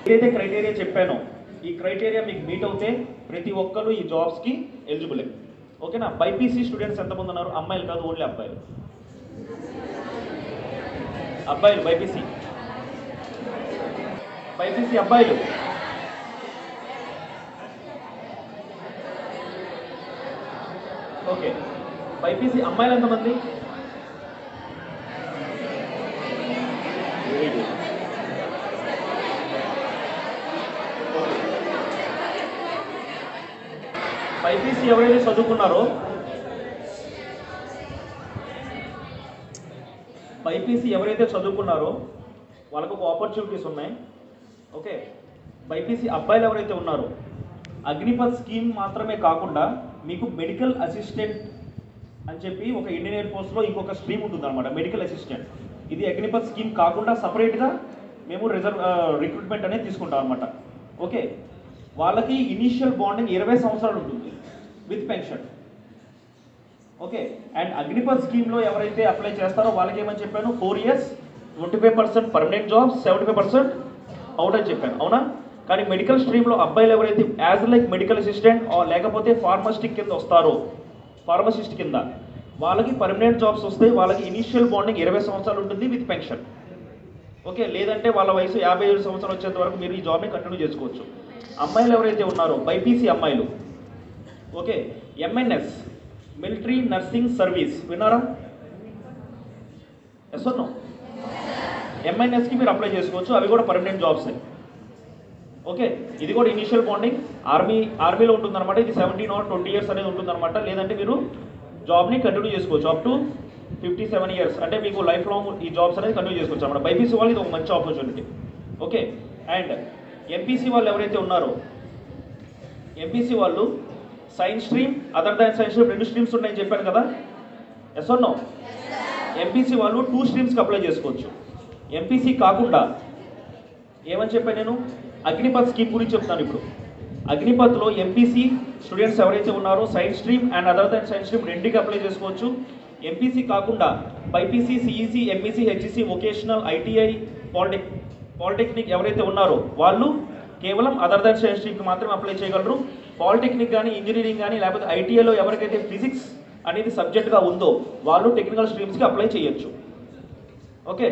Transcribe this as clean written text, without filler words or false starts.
ఏదైతే క్రైటీరియా చెప్పానో ఈ క్రైటీరియా మీకు మీట్ అవుతే ప్రతి ఒక్కరు ఈ జాబ్స్కి ఎలిజిబులే. ఓకేనా? బైపీసీ స్టూడెంట్స్ ఎంతమంది ఉన్నారు? అమ్మాయిలు కాదు, ఓన్లీ అబ్బాయిలు. అబ్బాయిలు బైపీసీ అబ్బాయిలు. ఓకే, బైపీసీ అమ్మాయిలు ఎంతమంది? బైపీసీ ఎవరైతే చదువుకున్నారో వాళ్ళకు ఒక ఆపర్చునిటీస్ ఉన్నాయి. ఓకే, బైపీసీ అబ్బాయిలు ఎవరైతే ఉన్నారో అగ్నిపథ్ స్కీమ్ మాత్రమే కాకుండా మీకు మెడికల్ అసిస్టెంట్ అని చెప్పి ఒక ఇండియన్ ఎయిర్ ఫోర్స్లో ఇంకొక స్ట్రీమ్ ఉంటుంది అనమాట, మెడికల్ అసిస్టెంట్. ఇది అగ్నిపథ్ స్కీమ్ కాకుండా సపరేట్గా మేము రిక్రూట్మెంట్ అనేది తీసుకుంటాం అనమాట. ఓకే, వాళ్ళకి ఇనీషియల్ బాండింగ్ 20 సంవత్సరాలు ఉంటుంది with pension. Okay, and Agnipath స్కీమ్లో ఎవరైతే అప్లై చేస్తారో వాళ్ళకి ఏమని చెప్పాను, 4 years 25% పర్మనెంట్ జాబ్స్, 75% అవుట్ అని చెప్పాను. అవునా? కానీ మెడికల్ స్ట్రీమ్లో అబ్బాయిలు ఎవరైతే యాజ్ లైక్ మెడికల్ అసిస్టెంట్ లేకపోతే ఫార్మసిస్ట్ కింద వాళ్ళకి పర్మనెంట్ జాబ్స్ వస్తాయి. వాళ్ళకి ఇనీషియల్ బాండింగ్ 20 సంవత్సరాలు ఉంటుంది విత్ పెన్షన్. ఓకే, లేదంటే వాళ్ళ వయసు 57 సంవత్సరాలు వచ్చేంత వరకు మీరు ఈ జాబ్ని కంటిన్యూ చేసుకోవచ్చు. అమ్మాయిలు ఎవరైతే ఉన్నారో బైపీసీ అమ్మాయిలు, okay, MNS military nursing service విన్నారా? Yes or no? ఎంఎన్ఎస్కి మీరు అప్లై చేసుకోవచ్చు, అవి కూడా పర్మనెంట్ జాబ్సే. ఓకే, ఇది కూడా ఇనిషియల్ బాండింగ్ ఆర్మీలో ఉంటుందన్నమాట. ఇది 17 or 20 years అనేది ఉంటుందన్నమాట. లేదంటే మీరు జాబ్ని కంటిన్యూ చేసుకోవచ్చు అప్ టు 57 years, అంటే మీకు లైఫ్ లాంగ్ ఈ జాబ్స్ అనేది కంటిన్యూ చేసుకోవచ్చు అన్నమాట. బైపీసీ వాళ్ళకి ఇది ఒక మంచి ఆపర్చునిటీ. ఓకే, అండ్ ఎంపీసీ వాళ్ళు ఎవరైతే ఉన్నారో ఎంపీసీ వాళ్ళు science stream, other than science stream 2 streams ఉన్నాయని చెప్పాను కదా. Yes or no? ఎంపీసీ వాళ్ళు 2 స్ట్రీమ్స్కి అప్లై చేసుకోవచ్చు. ఎంపీసీ కాకుండా ఏమని చెప్పాను నేను, అగ్నిపథ్ స్కీమ్ గురించి చెప్తాను ఇప్పుడు. అగ్నిపథ్లో ఎంపీసీ స్టూడెంట్స్ ఎవరైతే ఉన్నారో science stream and other than science stream 2కి అప్లై చేసుకోవచ్చు. ఎంపీసీ కాకుండా BiPC, CEC, MEC, HEC, vocational, ITI, polytechnic ఎవరైతే ఉన్నారో వాళ్ళు కేవలం అదర్ దాన్ సైన్స్ స్ట్రీమ్కి మాత్రమే అప్లై చేయగలరు. పాలిటెక్నిక్ కానీ, ఇంజనీరింగ్ కానీ, లేకపోతే ఐటీఐలో ఎవరికైతే ఫిజిక్స్ అనేది సబ్జెక్ట్గా ఉందో వాళ్ళు టెక్నికల్ స్ట్రీమ్స్కి అప్లై చేయొచ్చు. ఓకే.